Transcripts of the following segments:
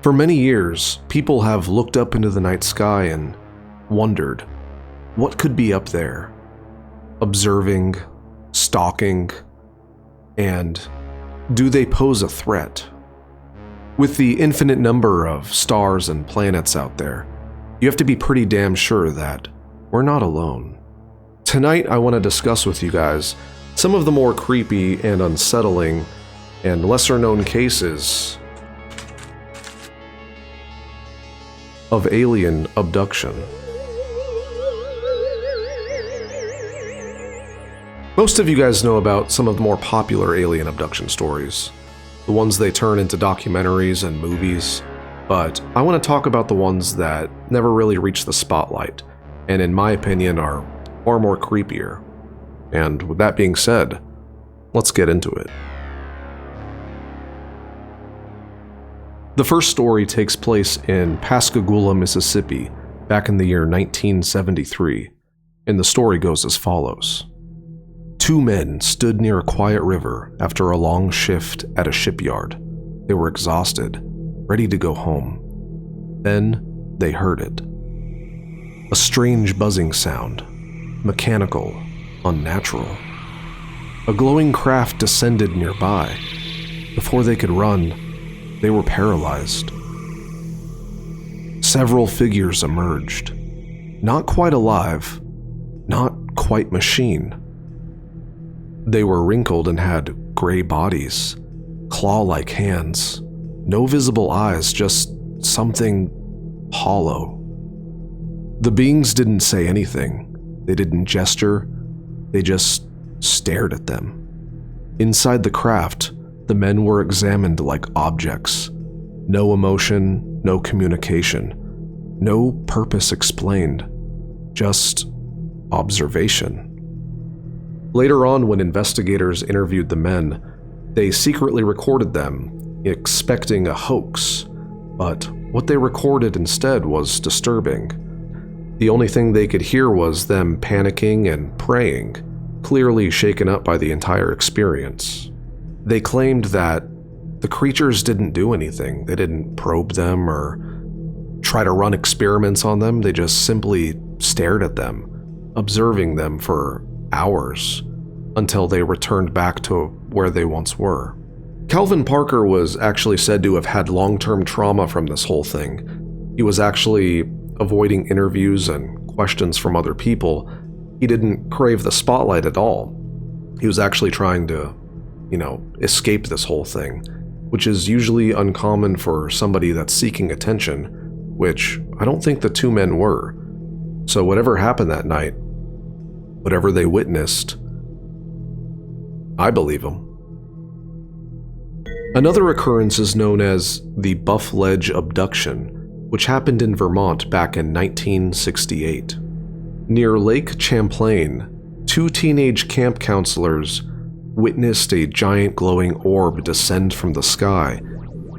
For many years, people have looked up into the night sky and wondered what could be up there, observing, stalking, and do they pose a threat? With the infinite number of stars and planets out there, you have to be pretty damn sure that we're not alone. Tonight, I want to discuss with you guys some of the more creepy and unsettling and lesser-known cases of alien abduction. Most of you guys know about some of the more popular alien abduction stories, the ones they turn into documentaries and movies, but I want to talk about the ones that never really reach the spotlight, and in my opinion are far more creepier. And with that being said, let's get into it. The first story takes place in Pascagoula, Mississippi, back in the year 1973, and the story goes as follows. Two men stood near a quiet river after a long shift at a shipyard. They were exhausted, ready to go home. Then they heard it. A strange buzzing sound, mechanical, unnatural. A glowing craft descended nearby. Before they could run, they were paralyzed. Several figures emerged, not quite alive, not quite machine. They were wrinkled and had gray bodies, claw-like hands, no visible eyes, just something hollow. The beings didn't say anything. They didn't gesture. They just stared at them. Inside the craft, the men were examined like objects. No emotion, no communication, no purpose explained, just observation. Later on, when investigators interviewed the men, they secretly recorded them, expecting a hoax, but what they recorded instead was disturbing. The only thing they could hear was them panicking and praying, clearly shaken up by the entire experience. They claimed that the creatures didn't do anything. They didn't probe them or try to run experiments on them. They just simply stared at them, observing them for hours until they returned back to where they once were. Calvin Parker was actually said to have had long-term trauma from this whole thing. He was actually avoiding interviews and questions from other people. He didn't crave the spotlight at all. He was actually trying to escape this whole thing, which is usually uncommon for somebody that's seeking attention, which I don't think the two men were. So whatever happened that night, whatever they witnessed, I believe them. Another occurrence is known as the Buff Ledge Abduction, which happened in Vermont back in 1968. Near Lake Champlain, two teenage camp counselors witnessed a giant glowing orb descend from the sky,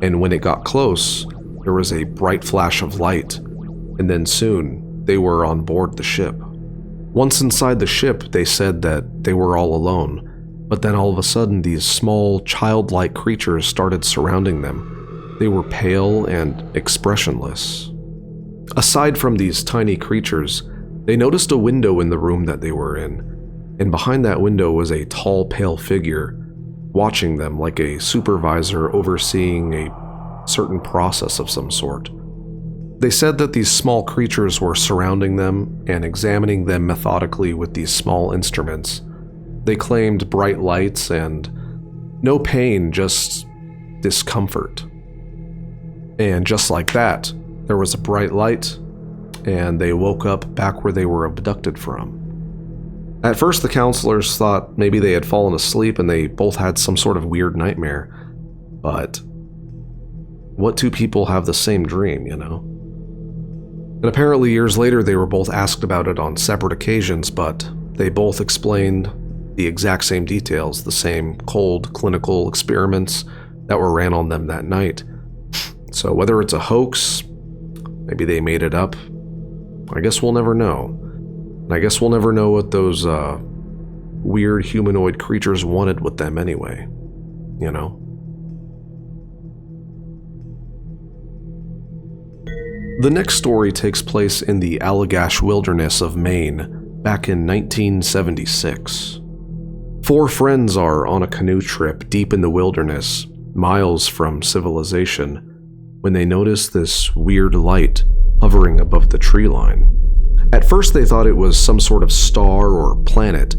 and when it got close, there was a bright flash of light, and then soon they were on board the ship. Once inside the ship, they said that they were all alone, but then all of a sudden these small, childlike creatures started surrounding them. They were pale and expressionless. Aside from these tiny creatures, they noticed a window in the room that they were in, and behind that window was a tall, pale figure, watching them like a supervisor overseeing a certain process of some sort. They said that these small creatures were surrounding them and examining them methodically with these small instruments. They claimed bright lights and no pain, just discomfort. And just like that, there was a bright light, and they woke up back where they were abducted from. At first, the counselors thought maybe they had fallen asleep and they both had some sort of weird nightmare. But what two people have the same dream, And apparently years later, they were both asked about it on separate occasions, but they both explained the exact same details, the same cold clinical experiments that were ran on them that night. So whether it's a hoax, maybe they made it up, I guess we'll never know. And I guess we'll never know what those weird humanoid creatures wanted with them anyway, The next story takes place in the Allagash Wilderness of Maine back in 1976. 4 friends are on a canoe trip deep in the wilderness, miles from civilization, when they notice this weird light hovering above the tree line. At first they thought it was some sort of star or planet,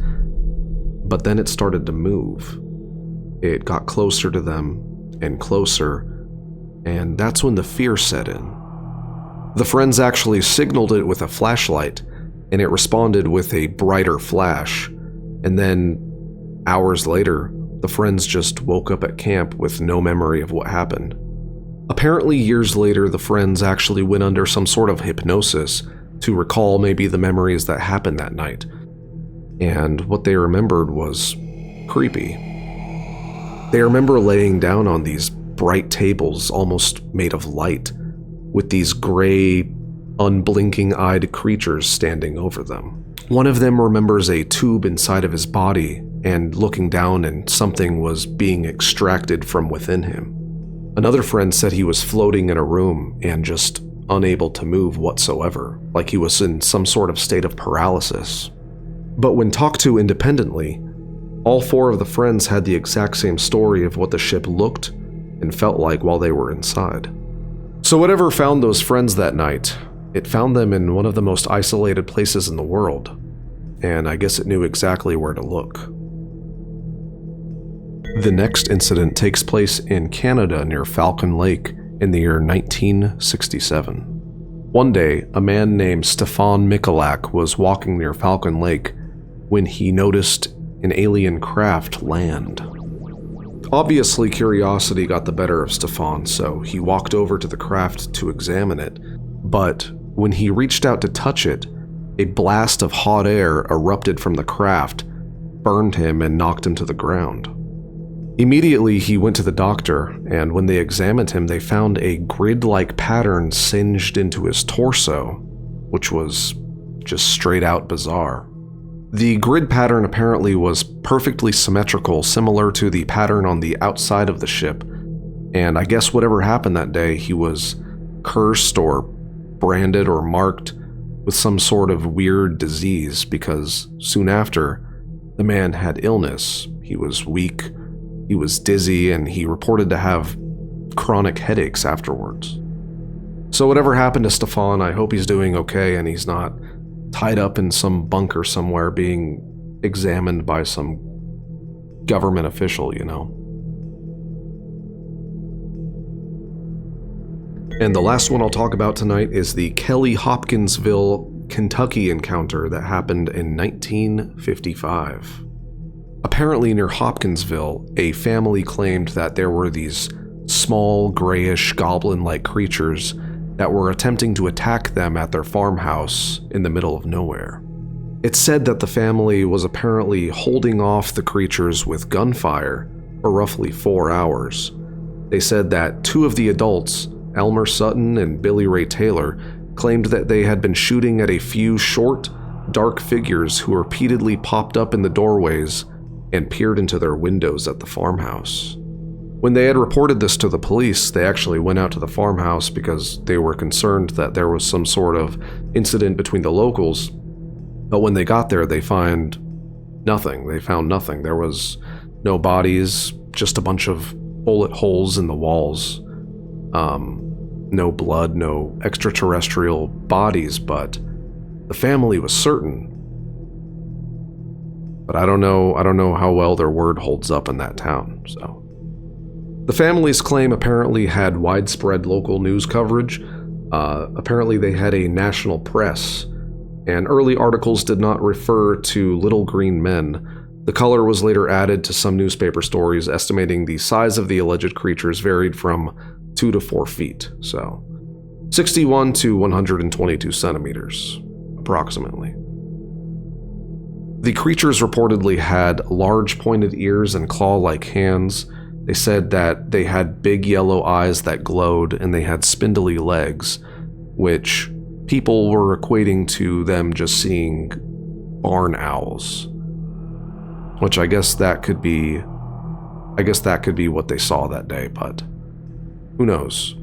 but then it started to move. It got closer to them and closer, and that's when the fear set in. The friends actually signaled it with a flashlight, and it responded with a brighter flash, and then hours later, the friends just woke up at camp with no memory of what happened. Apparently, years later, the friends actually went under some sort of hypnosis to recall maybe the memories that happened that night. And what they remembered was creepy. They remember laying down on these bright tables almost made of light, with these gray, unblinking-eyed creatures standing over them. One of them remembers a tube inside of his body and looking down and something was being extracted from within him. Another friend said he was floating in a room and just unable to move whatsoever, like he was in some sort of state of paralysis. But when talked to independently, all 4 of the friends had the exact same story of what the ship looked and felt like while they were inside. So whatever found those friends that night, it found them in one of the most isolated places in the world, and I guess it knew exactly where to look. The next incident takes place in Canada near Falcon Lake in the year 1967. One day, a man named Stefan Michalak was walking near Falcon Lake when he noticed an alien craft land. Obviously, curiosity got the better of Stefan, so he walked over to the craft to examine it, but when he reached out to touch it, a blast of hot air erupted from the craft, burned him, and knocked him to the ground. Immediately, he went to the doctor, and when they examined him, they found a grid-like pattern singed into his torso, which was just straight-out bizarre. The grid pattern apparently was perfectly symmetrical, similar to the pattern on the outside of the ship, and I guess whatever happened that day, he was cursed or branded or marked with some sort of weird disease, because soon after, the man had illness. He was weak, he was dizzy, and he reported to have chronic headaches afterwards. So whatever happened to Stefan, I hope he's doing okay and he's not tied up in some bunker somewhere being examined by some government official, you know. And the last one I'll talk about tonight is the Kelly Hopkinsville, Kentucky encounter that happened in 1955. Apparently near Hopkinsville, a family claimed that there were these small, grayish, goblin-like creatures that were attempting to attack them at their farmhouse in the middle of nowhere. It's said that the family was apparently holding off the creatures with gunfire for roughly 4 hours. They said that 2 of the adults, Elmer Sutton and Billy Ray Taylor, claimed that they had been shooting at a few short, dark figures who repeatedly popped up in the doorways and peered into their windows at the farmhouse. When they had reported this to the police, they actually went out to the farmhouse because they were concerned that there was some sort of incident between the locals. But when they got there, they found nothing. There was no bodies, just a bunch of bullet holes in the walls. No blood, no extraterrestrial bodies, but the family was certain. But I don't know how well their word holds up in that town, so. The family's claim apparently had widespread local news coverage. Apparently they had a national press, and early articles did not refer to little green men. The color was later added to some newspaper stories, estimating the size of the alleged creatures varied from 2 to 4 feet, so 61 to 122 centimeters, approximately. The creatures reportedly had large pointed ears and claw-like hands. They said that they had big yellow eyes that glowed and they had spindly legs, which people were equating to them just seeing barn owls. Which I guess that could be what they saw that day, but who knows?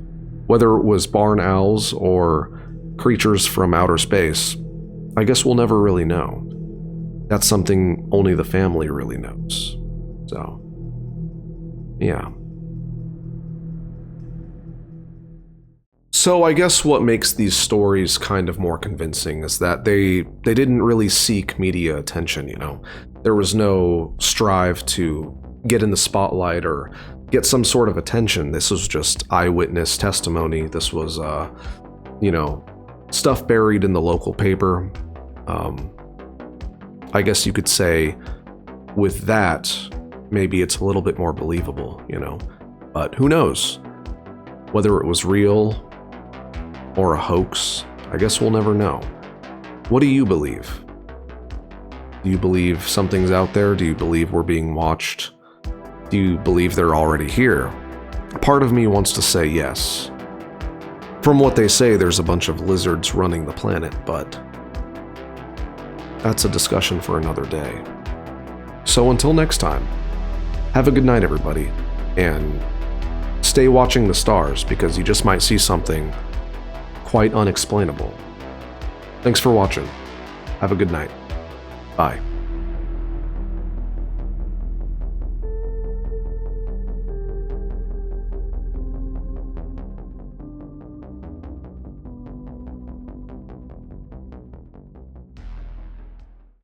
Whether it was barn owls or creatures from outer space, I guess we'll never really know. That's something only the family really knows. So, yeah. So I guess what makes these stories kind of more convincing is that they didn't really seek media attention, you know. There was no strive to get in the spotlight or get some sort of attention. This was just eyewitness testimony. This was, stuff buried in the local paper. I guess you could say with that, maybe it's a little bit more believable, you know. But who knows? Whether it was real or a hoax, I guess we'll never know. What do you believe? Do you believe something's out there? Do you believe we're being watched? Do you believe they're already here? Part of me wants to say yes. From what they say, there's a bunch of lizards running the planet, but that's a discussion for another day. So until next time, have a good night, everybody, and stay watching the stars because you just might see something quite unexplainable. Thanks for watching. Have a good night. Bye.